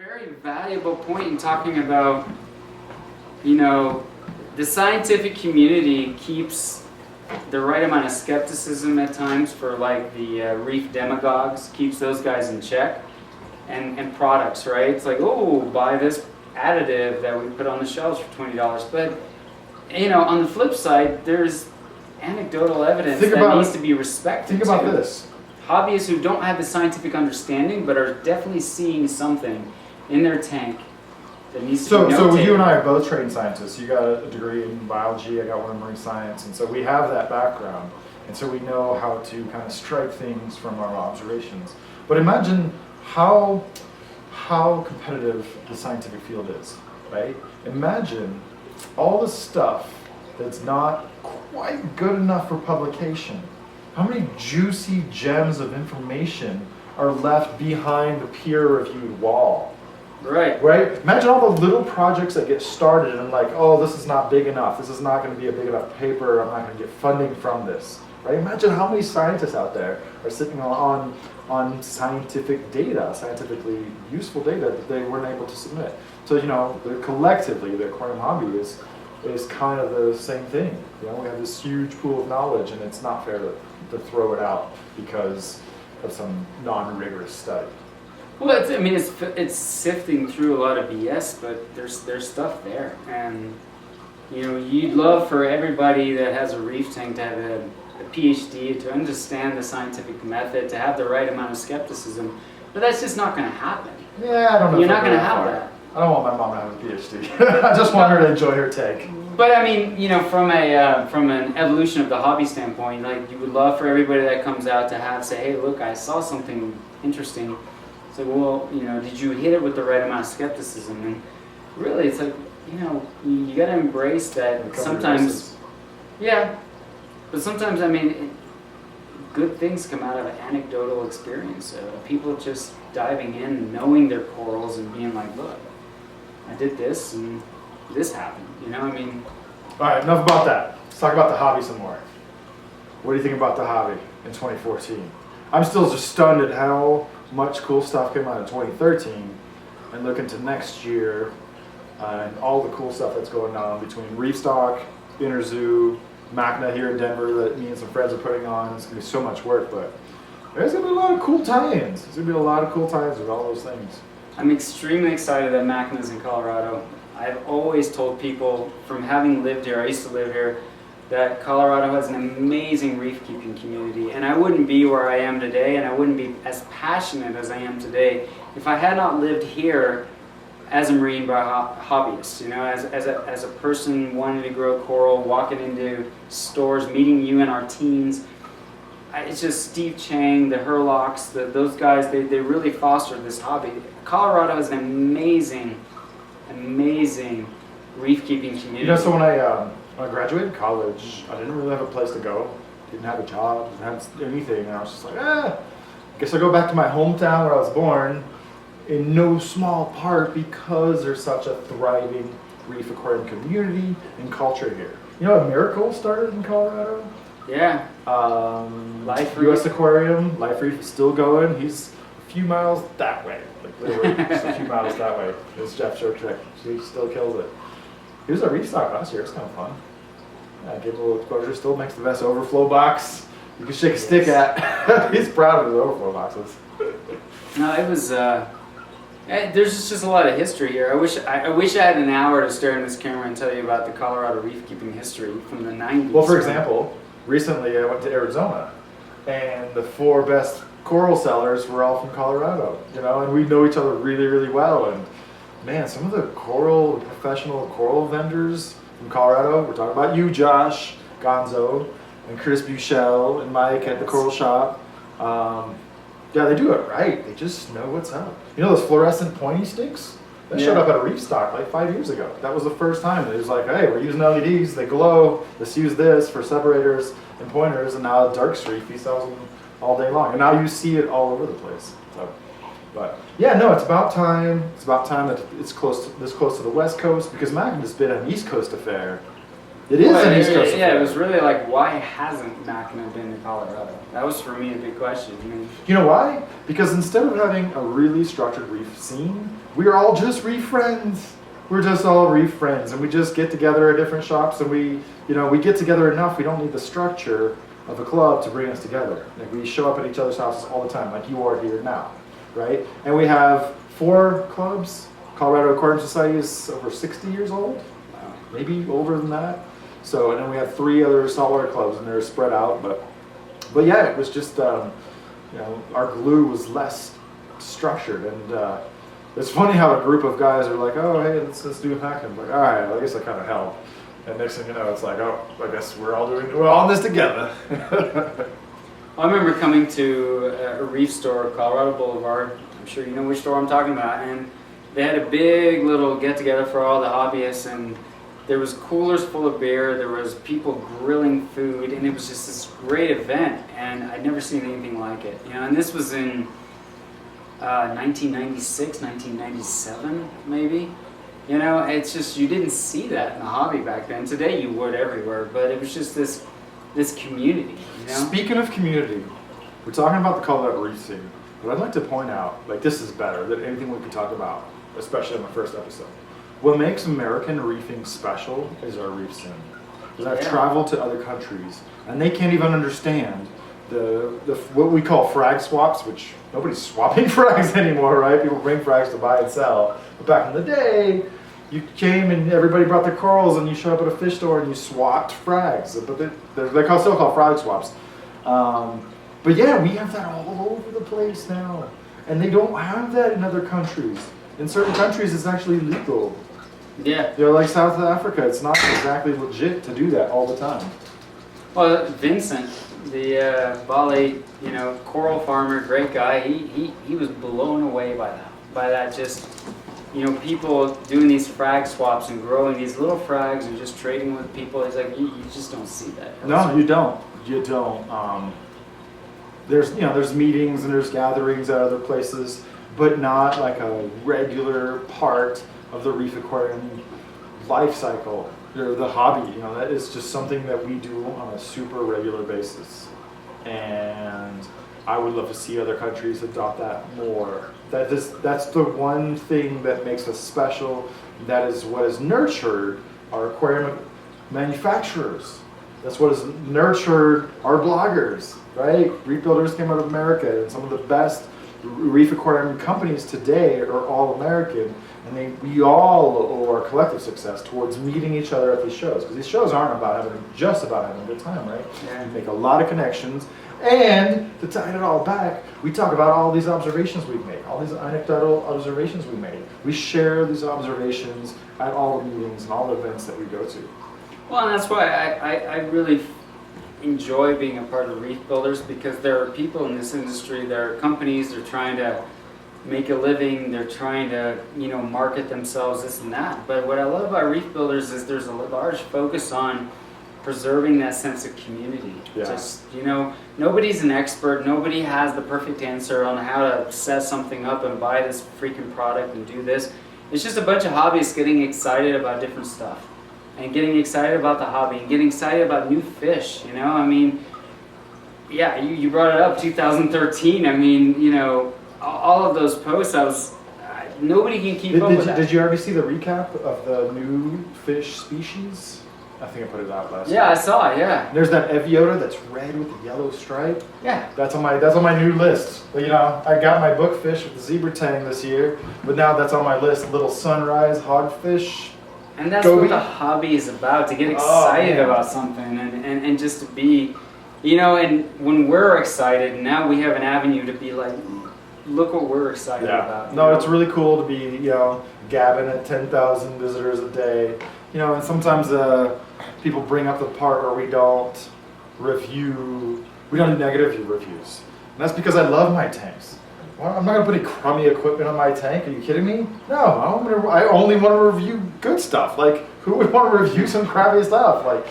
very valuable point in talking about, the scientific community keeps the right amount of skepticism at times for like the reef demagogues, keeps those guys in check, and products, right? It's like, oh, buy this additive that we put on the shelves for $20. But, on the flip side, there's anecdotal evidence that needs to be respected. Think about this. Hobbyists who don't have the scientific understanding but are definitely seeing something in their tank that needs to be notated. So you and I are both trained scientists. You got a degree in biology, I got one in marine science, and so we have that background. And so we know how to kind of strike things from our observations. But imagine how competitive the scientific field is, right? Imagine all the stuff that's not quite good enough for publication. How many juicy gems of information are left behind the peer-reviewed wall? Right. Right? Imagine all the little projects that get started and like, oh, this is not big enough. This is not going to be a big enough paper. I'm not going to get funding from this. Right? Imagine how many scientists out there are sitting on scientific data, scientifically useful data that they weren't able to submit. So, collectively, the aquarium hobby is kind of the same thing. We have this huge pool of knowledge, and it's not fair to throw it out because of some non-rigorous study. Well, it's sifting through a lot of BS, but there's stuff there, and you'd love for everybody that has a reef tank to have a PhD, to understand the scientific method, to have the right amount of skepticism, but that's just not going to happen. Yeah, I don't know. You're not going to have that. I don't want my mom to have a PhD. I just want her to enjoy her tank. But from an evolution of the hobby standpoint, like you would love for everybody that comes out to say, hey, look, I saw something interesting. It's like, well, did you hit it with the right amount of skepticism? And really, it's like, you got to embrace that sometimes. Yeah, but sometimes, good things come out of anecdotal experience. People just diving in, knowing their corals, and being like, look, I did this, and this happened. All right, enough about that. Let's talk about the hobby some more. What do you think about the hobby in 2014? I'm still just stunned at how much cool stuff came out in 2013, and looking to next year and all the cool stuff that's going on between Reef Stock, Inner Zoo, Macna here in Denver that me and some friends are putting on. It's going to be so much work, but there's going to be a lot of cool tie-ins. There's going to be a lot of cool tie-ins with all those things. I'm extremely excited that Macna's in Colorado. I've always told people, from having lived here, I used to live here, that Colorado has an amazing reef keeping community, and I wouldn't be where I am today, and I wouldn't be as passionate as I am today if I had not lived here as a marine hobbyist, as a person wanting to grow coral, walking into stores, meeting you and our teams. It's just Steve Chang, the Herlocks, those guys, they really fostered this hobby. Colorado is an amazing reef keeping community. So when I graduated college, I didn't really have a place to go. Didn't have a job, didn't have anything. And I was just like, I guess I'll go back to my hometown where I was born, in no small part because there's such a thriving reef aquarium community and culture here. A Miracle started in Colorado? Yeah. Life Reef. US Aquarium, Life Reef is still going. He's a few miles that way. Like literally just a few miles that way. It's Jeff Shurchek. He still kills it. He was at Reef Stock last year. It's kind of fun. Yeah, give a little exposure. Still makes the best overflow box you can shake a stick at. He's proud of his overflow boxes. No, it was. There's just a lot of history here. I wish I had an hour to stare in this camera and tell you about the Colorado reef keeping history from the 90s. Well, for example, recently I went to Arizona, and the 4 best coral sellers were all from Colorado. And we know each other really, really well. And man, some of the professional coral vendors from Colorado, we're talking about you, Josh Gonzo, and Chris Buchel, and Mike at the Coral Shop. Yeah, they do it right. They just know what's up. Those fluorescent pointy sticks? That showed up at a Reef Stock like 5 years ago. That was the first time. It was like, hey, we're using LEDs. They glow. Let's use this for separators and pointers. And now Dark Reef, he sells them all day long. And now you see it all over the place. But yeah, no, it's about time. It's about time that it's this close to the West Coast, because Macna's been an East Coast affair It is Well, an East Coast yeah, affair. it was really like, why hasn't Mackinac been to Colorado? That was for me a big question. I mean, You know why? Because instead of having a really structured reef scene, we're all just reef friends. We're just all reef friends, and we just get together at different shops, and we get together enough. We don't need the structure of a club to bring us together. Like we show up at each other's houses all the time, like you are here now, right? And we have 4 clubs. Colorado Aquarium Society is over 60 years old, maybe older than that. So, and then we have 3 other saltwater clubs, and they're spread out. But yeah, it was just our glue was less structured, and it's funny how a group of guys are like, oh hey, let's do hacking. I'm like, all right, well, I guess I kind of help. And next thing you know, it's like, oh, I guess we're all in this together. I remember coming to a reef store, Colorado Boulevard. I'm sure you know which store I'm talking about, and they had a big little get together for all the hobbyists, and there was coolers full of beer, there was people grilling food, and it was just this great event, and I'd never seen anything like it. And this was in 1996, 1997, maybe. It's just, you didn't see that in the hobby back then. Today you would everywhere, but it was just this community. Speaking of community, we're talking about the Colorado reef scene, but I'd like to point out, like, this is better than anything we could talk about, especially in my first episode. What makes American reefing special is our reef scene. Because I've traveled to other countries, and they can't even understand the what we call frag swaps, which nobody's swapping frags anymore, right? People bring frags to buy and sell. But back in the day, you came and everybody brought their corals, and you showed up at a fish store and you swapped frags. But they're still called frag swaps. But yeah, we have that all over the place now, and they don't have that in other countries. In certain countries, it's actually legal. Yeah. Like South Africa, it's not exactly legit to do that all the time. Well, Vincent, the Bali, coral farmer, great guy. He was blown away by that. Just, people doing these frag swaps and growing these little frags and just trading with people. He's like, you just don't see that. No, you don't. You don't. There's meetings and there's gatherings at other places, but not like a regular part of the reef aquarium life cycle, or the hobby. That is just something that we do on a super regular basis, and I would love to see other countries adopt that more. That's the one thing that makes us special. That is what has nurtured our aquarium manufacturers. That's what has nurtured our bloggers, right? Reef Builders came out of America, and some of the best reef aquarium companies today are all American, and we all owe our collective success towards meeting each other at these shows, because these shows aren't just about having a good time, right? Yeah. We make a lot of connections, and to tie it all back, we talk about all these observations we've made, all these anecdotal observations we made. We share these observations at all the meetings and all the events that we go to. Well, and that's why I really enjoy being a part of Reef Builders, because there are people in this industry, there are companies, they're trying to make a living, they're trying to market themselves, this and that. But what I love about Reef Builders is there's a large focus on preserving that sense of community. Yeah. Just, nobody's an expert, nobody has the perfect answer on how to set something up and buy this freaking product and do this. It's just a bunch of hobbyists getting excited about different stuff, and getting excited about the hobby, and getting excited about new fish. Yeah, you brought it up, 2013. All of those posts, nobody can keep up with that. Did you already see the recap of the new fish species? I think I put it out last week. Yeah, I saw it, yeah. There's that Eviota that's red with the yellow stripe. Yeah. That's on my new list. I got my bookfish with the zebra tang this year, but now that's on my list. Little sunrise hogfish. And that's what the hobby is about, to get excited about something, and just to be, and when we're excited, now we have an avenue to be like, look what we're excited about. No, it's really cool to be, gabbing at 10,000 visitors a day. And sometimes people bring up the part where we don't do negative reviews. And that's because I love my tanks. Well, I'm not going to put any crummy equipment on my tank. Are you kidding me? No, I only want to review good stuff. Like, who would want to review some crappy stuff? Like,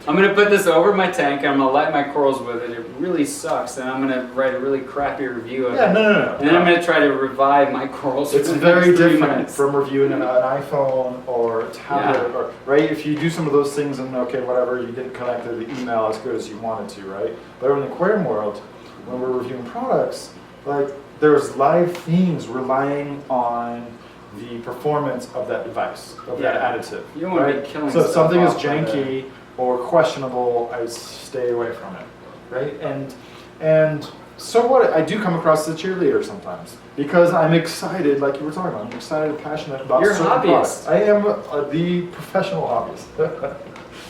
I'm gonna put this over my tank and I'm gonna light my corals with it. It really sucks, and I'm gonna write a really crappy review of it. Yeah, no. And then I'm gonna try to revive my corals. It's for the very next 3 different minutes. from reviewing an iPhone or a tablet, or right. If you do some of those things and okay, whatever, you didn't connect to the email as good as you wanted to, right? But in the aquarium world, when we're reviewing products, like there's live themes relying on the performance of that device, of that additive. You don't want to right? be killing So if stuff something is off by janky or questionable, I stay away from it, right? And so what? I do come across as a cheerleader sometimes because I'm excited, like you were talking about. I'm excited and passionate about You're a certain hobbyist. products. I am the professional hobbyist,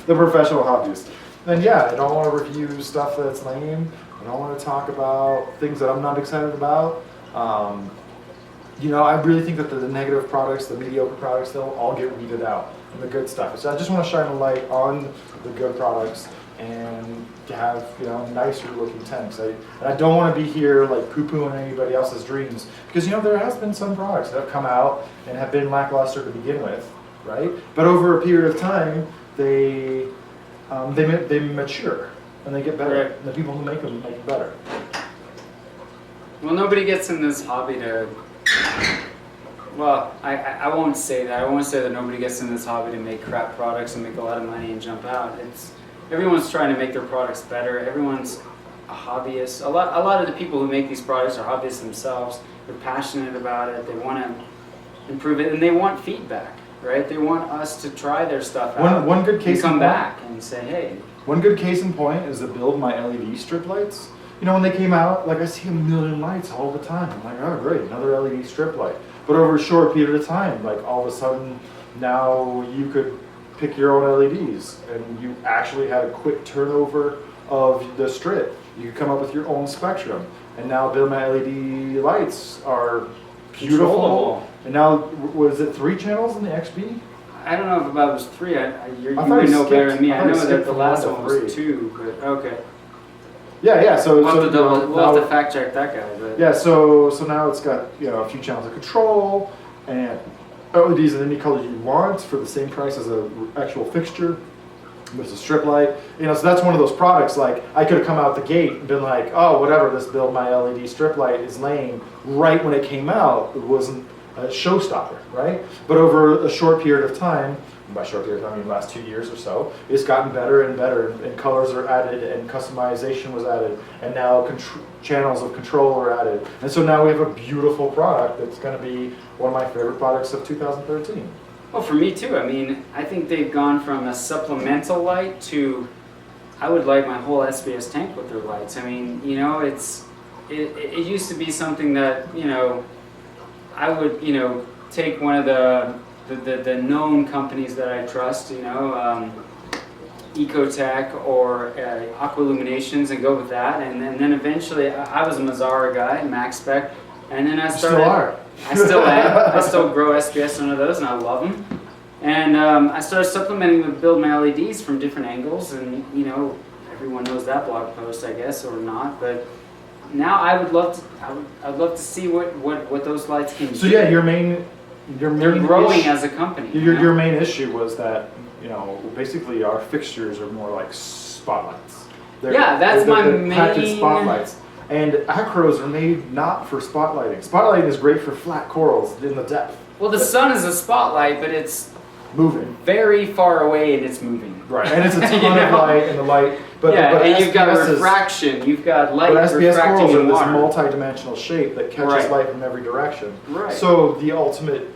the professional hobbyist. And yeah, I don't want to review stuff that's lame. I don't want to talk about things that I'm not excited about. You know, I really think that the negative products, the mediocre products, they'll all get weeded out, and the good stuff. So I just want to shine a light on the good products and to have, you know, nicer looking tanks. And I don't want to be here like poo-pooing anybody else's dreams, because you know there has been some products that have come out and have been lackluster to begin with, right? But over a period of time, they mature and they get better. Right. And the people who make them make it better. Well, nobody gets in this hobby to. Well, I won't say that. I won't say that nobody gets in this hobby to make crap products and make a lot of money and jump out. Everyone's trying to make their products better. Everyone's a hobbyist. A lot of the people who make these products are hobbyists themselves. They're passionate about it. They want to improve it, and they want feedback, right? They want us to try their stuff out. One good case and come in back and say, hey. One good case in point is the Build My LED strip lights. You know, when they came out, like I see a million lights all the time. I'm like, oh great, another LED strip light. But over a short period of time, like all of a sudden, now you could pick your own LEDs and you actually had a quick turnover of the strip. You could come up with your own spectrum. And now Build My LED lights are beautiful. Controllable. And now, was it 3 channels in the XB? I don't know if about was 3. You thought would he know better skipped- than me. I I thought he know that skipped the from last 1 to one was 3. 2, but okay. Yeah, so We'll have to, we'll now- have to fact check that guy. But yeah, so now it's got, you know, a few channels of control and LEDs in any color you want for the same price as an actual fixture. There's a strip light, you know, so that's one of those products. Like I could have come out the gate and been like, oh, whatever, this Build My LED strip light is lame. Right when it came out, it wasn't a showstopper, right? But over a short period of time, and by short period of time I mean the last 2 years or so, it's gotten better and better, and colors are added, and customization was added, and now channels of control are added. And so now we have a beautiful product that's going to be one of my favorite products of 2013. well, for me too. I mean, I think they've gone from a supplemental light to, I would light my whole SBS tank with their lights. I mean, you know, it used to be something that, you know, I would, you know, take one of the known companies that I trust, you know, Ecotech or Aqua Illuminations, and go with that. And then eventually, I was a Mazzara guy, Max Spec, and then I started. You still are. I still am. I still grow SBS under those, and I love them. And I started supplementing with Build My LEDs from different angles, and you know, everyone knows that blog post, I guess, or not. But now I would love to. I'd love to see what those lights can do. So yeah, they're growing as a company. Your main issue was that, you know, basically our fixtures are more like spotlights. That's my they're packaged main- spotlights. And acros are made not for spotlighting. Spotlighting is great for flat corals in the depth. Well, the sun is a spotlight, but it's Moving. very far away and it's moving. Right. And it's a ton You of know? light, and the light. But and you've got SBS refraction. You've got light But SBS refracting corals are in this water. multi-dimensional shape that catches Right. light from every direction. Right. So the ultimate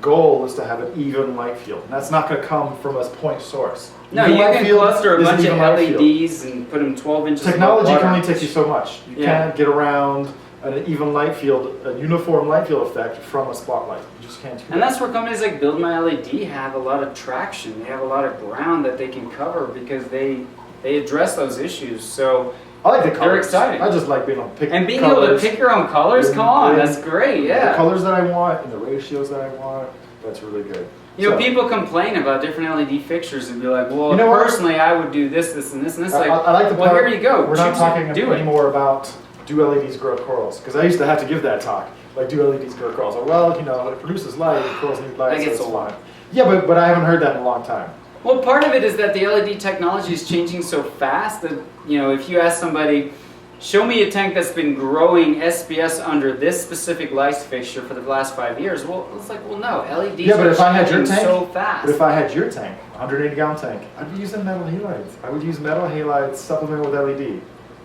goal is to have an even light field. And that's not going to come from a point source. No, Even you light can field cluster a is an bunch of even light field. LEDs and put them 12 inches Technology above can water. only take you so much. You Yeah. can't get around an even light field, a uniform light field effect from a spotlight. You just can't do that. And that's where companies like Build My LED have a lot of traction. They have a lot of ground that they can cover because they address those issues. So I like the colors. They're exciting. I just like being able to pick and being colors. able to pick your own colors, And- come on, and that's great. Yeah. The colors that I want and the ratios that I want, that's really good. You know, So- people complain about different LED fixtures and be like, well, You know what? personally, I would do this, this, and this. And it's like, I like the well, part, here you go. We're not choose talking it. Do it. anymore about do LEDs grow corals? Because I used to have to give that talk. Like, do LEDs grow corals? Well, you know, it produces light, corals need light, That so gets it's old. fine. Yeah, but I haven't heard that in a long time. Well, part of it is that the LED technology is changing so fast that, you know, if you ask somebody, show me a tank that's been growing SPS under this specific light fixture for the last 5 years. Well, it's like, well, no, LEDs Yeah, but are if I had your changing tank, so fast. but if I had your tank, 180 gallon tank, I'd be using metal halides. I would use metal halides supplemented with LED.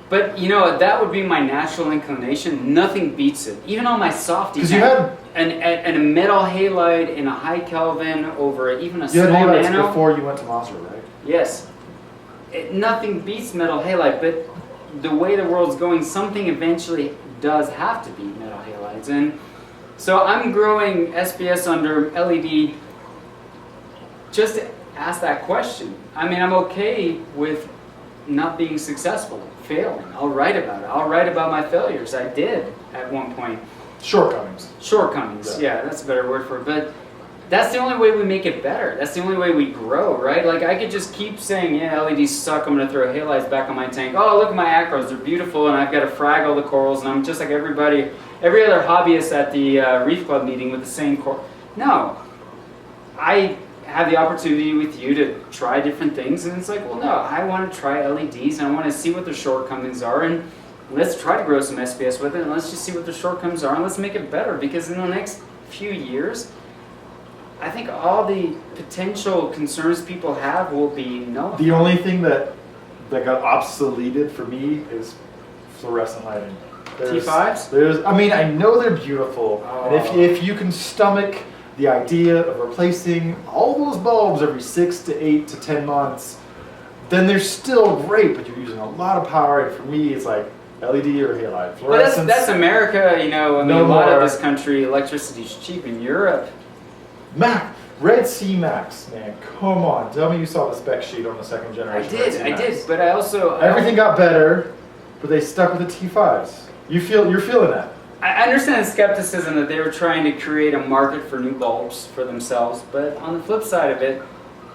But you know, that would be my natural inclination. Nothing beats it. Even on my softy Because you tank, had and a metal halide in a high Kelvin over even a you had small halides nano. before you went to Monster, right? Yes. Nothing beats metal halide, but the way the world's going, something eventually does have to beat metal halides. And so I'm growing SPS under LED just to ask that question. I mean, I'm okay with not being successful, failing. I'll write about it. I'll write about my failures. I did at one point. Shortcomings. Shortcomings, yeah, that's a better word for it. But that's the only way we make it better. That's the only way we grow, right? Like, I could just keep saying, yeah, LEDs suck, I'm going to throw halides back on my tank. Oh, look at my acros, they're beautiful, and I've got to frag all the corals, and I'm just like everybody, every other hobbyist at the Reef Club meeting with the same coral. No. I have the opportunity with you to try different things, and it's like, well, no, I want to try LEDs, and I want to see what their shortcomings are, and let's try to grow some SPS with it, and let's just see what their shortcomings are, and let's make it better, because in the next few years, I think all the potential concerns people have will be nullified. The only thing that got obsoleted for me is fluorescent lighting. T5s? I mean, I know they're beautiful, and if you can stomach the idea of replacing all those bulbs every 6 to 8 to 10 months, then they're still great, but you're using a lot of power, and for me, it's like LED or halide. But that's America, you know, I mean, No a lot more. of this country, electricity's cheap. In Europe, Red Sea Max, man, come on. Tell me you saw the spec sheet on the second generation Red Sea I Max. did, but I also... Everything got better, but they stuck with the T5s. You're feeling that. I understand the skepticism that they were trying to create a market for new bulbs for themselves, but on the flip side of it,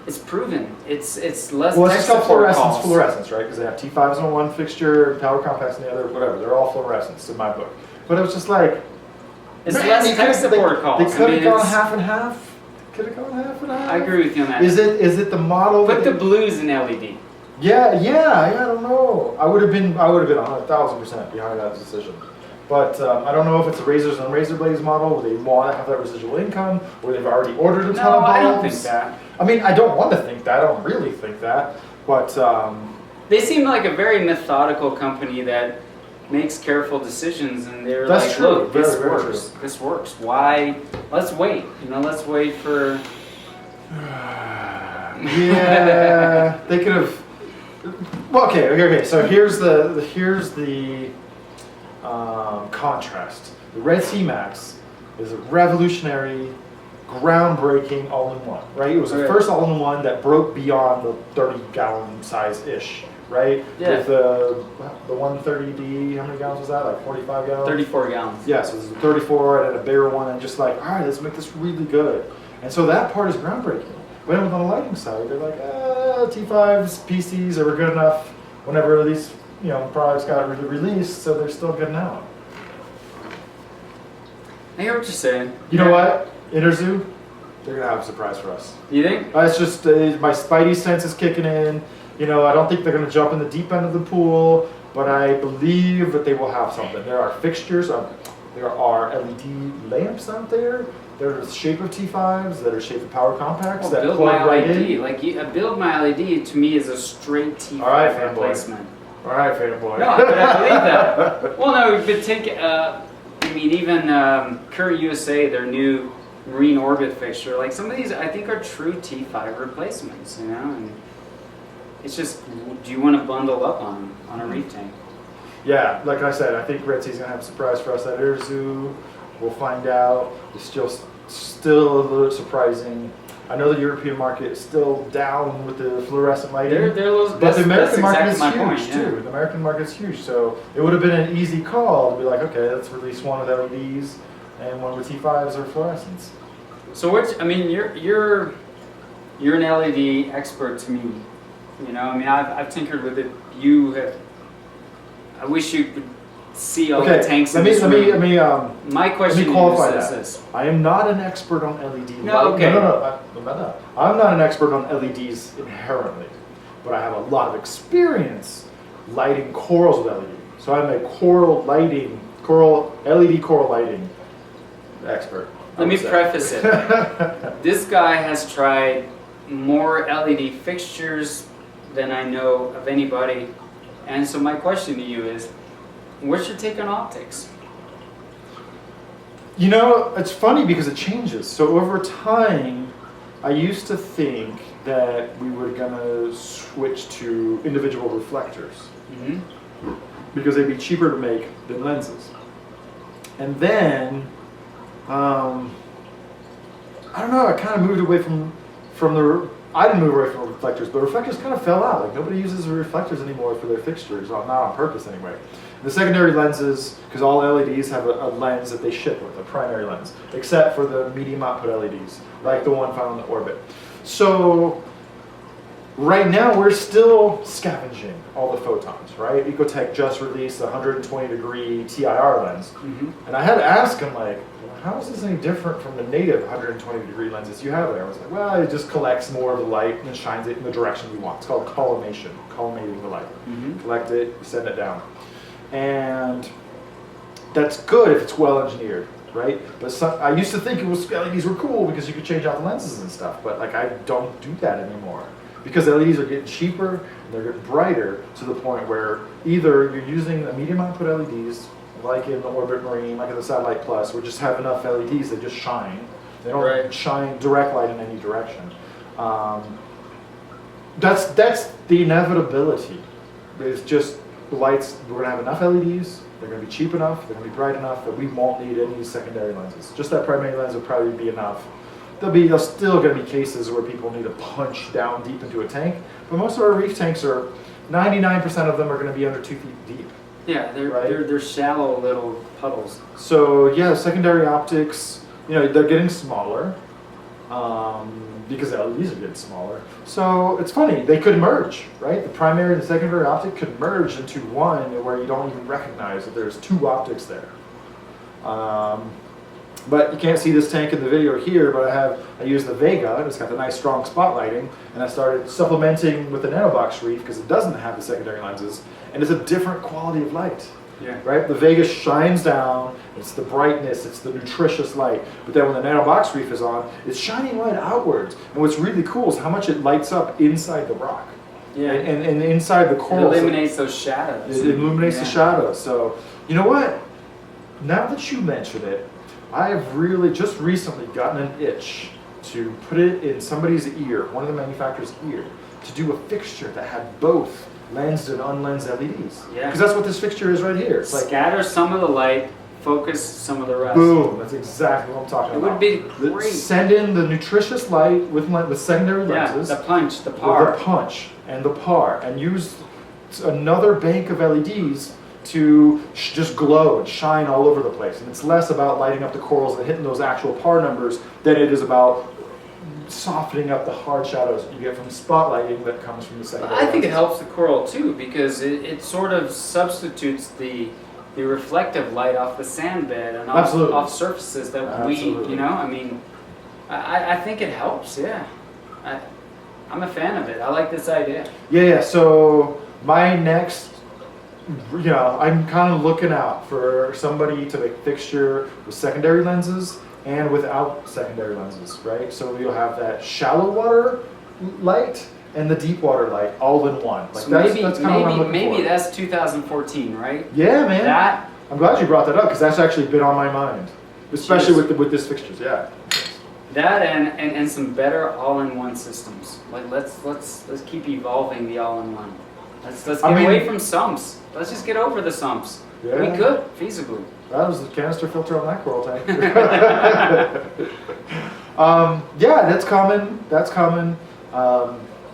it's proven. It's less Well, it's tech just called support calls. fluorescence, right? Because they have T5s on one fixture, power compacts on the other, whatever. They're all fluorescence in my book. But it was just like... It's man, less tech support calls. They could have gone it's- half and half. Could have gone half and half. I agree with you on that. Is it the model? Put the blues in LED. Yeah, I don't know. I would have been 100,000% behind that decision. But I don't know if it's a razors and razor blades model where they want to have that residual income, or they've already ordered a ton of bulbs. I don't think that. I mean, I don't want to think that. I don't really think that. But they seem like a very methodical company that makes careful decisions, and they're That's like, true. look, this Very, very works. true. This works. Why? Let's wait. You know, let's wait for... yeah, they could have. Well, okay. So here's the contrast. The Red Sea Max is a revolutionary, groundbreaking all-in-one. Right? It was the first all-in-one that broke beyond the 30-gallon size-ish. Right? Yeah. With the 130D, how many gallons was that? Like 45 gallons? 34 gallons. Yeah, so there's a 34 and a bigger one, and just like, all right, let's make this really good. And so that part is groundbreaking. But on the lighting side, they're like, T5s, PCs are good enough whenever these products got released, so they're still good now. I hear what you're saying. You know what? Interzoo, they're going to have a surprise for us. You think? It's just my spidey sense is kicking in. I don't think they're going to jump in the deep end of the pool, but I believe that they will have something. There are fixtures, there are LED lamps out there. They're the shape of T5s, that are shaped of power compacts that build plug my right LED. in. Like a build my LED to me is a straight T5 All right, fanboy. replacement. All right, fanboy. No, but I believe that. Well, no, but take even Current USA, their new Marine Orbit fixture. Like some of these, I think are true T5 replacements. And it's just, do you want to bundle up on a reef tank? Yeah, like I said, I think Red Sea's gonna have a surprise for us at Interzoo. We'll find out. It's still a little surprising. I know the European market is still down with the fluorescent lighting. But the American market is huge point, too. The American market is huge, so it would have been an easy call to be like, okay, let's release one with LEDs and one with T5s or fluorescents. So you're an LED expert to me. I've tinkered with it. I wish you could see all Okay, the tanks let in me this let me room. let me My question let me qualify is that. this. I am not an expert on LED No, light. okay. No. I'm not an expert on LEDs inherently, but I have a lot of experience lighting corals with LED. So I'm a LED coral lighting expert. Let me preface it. This guy has tried more LED fixtures than I know of anybody. And so my question to you is, what's your take on optics? You know, it's funny because it changes. So over time, I used to think that we were gonna switch to individual reflectors because they'd be cheaper to make than lenses. And then, I don't know, I kind of moved away from I didn't move away from reflectors, but reflectors kind of fell out. Like nobody uses reflectors anymore for their fixtures, not on purpose anyway. The secondary lenses, because all LEDs have a lens that they ship with, a primary lens, except for the medium output LEDs, like the one found on the orbit. So right now we're still scavenging all the photons, right? Ecotech just released a 120 degree TIR lens. And I had to ask him, like, how is this any different from the native 120 degree lenses you have there? I was like, well, it just collects more of the light and shines it in the direction you want. It's called collimating the light. Collect it, send it down. And that's good if it's well engineered, right? But I used to think LEDs were cool because you could change out the lenses and stuff, but like I don't do that anymore. Because LEDs are getting cheaper and they're getting brighter to the point where either you're using the medium output LEDs, like in the Orbit Marine, like in the Satellite Plus, we just have enough LEDs that just shine. They don't shine direct light in any direction. That's the inevitability. It's just the lights, we're gonna have enough LEDs, they're gonna be cheap enough, they're gonna be bright enough that we won't need any secondary lenses. Just that primary lens will probably be enough. There's still gonna be cases where people need to punch down deep into a tank, but most of our reef tanks are, 99% of them are gonna be under 2 feet deep. Yeah, they're shallow little puddles. So yeah, secondary optics, you know, they're getting smaller because the LEDs are getting smaller. So it's funny, they could merge, right? The primary and the secondary optic could merge into one where you don't even recognize that there's 2 optics there. But you can't see this tank in the video here, but I use the Vega, it's got the nice strong spotlighting, and I started supplementing with the nanobox reef because it doesn't have the secondary lenses, and it's a different quality of light. Yeah. Right? The Vega shines down, it's the brightness, it's the nutritious light, but then when the nanobox reef is on, it's shining light outwards. And what's really cool is how much it lights up inside the rock. Yeah. And inside the coral. It eliminates those shadows. It illuminates the shadows. So, you know what? Now that you mention it, I have really just recently gotten an itch to put it in somebody's ear, one of the manufacturer's ear, to do a fixture that had both lensed and unlensed LEDs. Yeah. Because that's what this fixture is right here. It's like, scatter some of the light, focus some of the rest. boom, that's exactly what I'm talking about. It would be great. Send in the nutritious light with secondary lenses. Yeah, the punch, the par. The punch and the par, and use another bank of LEDs to just glow and shine all over the place. And it's less about lighting up the corals and hitting those actual par numbers than it is about softening up the hard shadows you get from spotlighting that comes from the secondary I think it lenses. helps the coral too, because it sort of substitutes the reflective light off the sand bed and off surfaces that we, you know, I mean, I think it helps, yeah. I'm a fan of it. I like this idea. Yeah, so my next, you know, I'm kind of looking out for somebody to make a fixture with secondary lenses and without secondary lenses, right? So you'll have that shallow water light and the deep water light all in one. Like So that's kind of what I'm looking maybe for. that's 2014, right? Yeah, man. That, I'm glad you brought that up because that's actually been on my mind, especially with this fixtures. Yeah. that and some better all-in-one systems. Like let's keep evolving the all-in-one. Let's get away from sumps. Let's just get over the sumps. Yeah. We could feasibly. That was the canister filter on that coral tank. Yeah, that's common. That's common.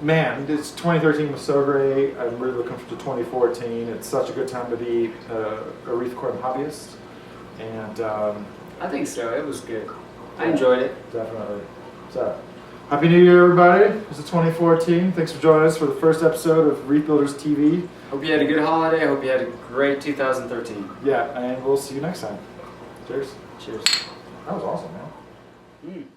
Man, it's 2013 was so great. I'm really looking forward to 2014. It's such a good time to be a reef aquarium hobbyist. And I think so. It was good. I enjoyed it. definitely. So, Happy New Year, everybody. This is 2014. Thanks for joining us for the first episode of Reef Builders TV. Hope you had a good holiday. Hope you had a great 2013. Yeah, and we'll see you next time. Cheers. Cheers. That was awesome, man.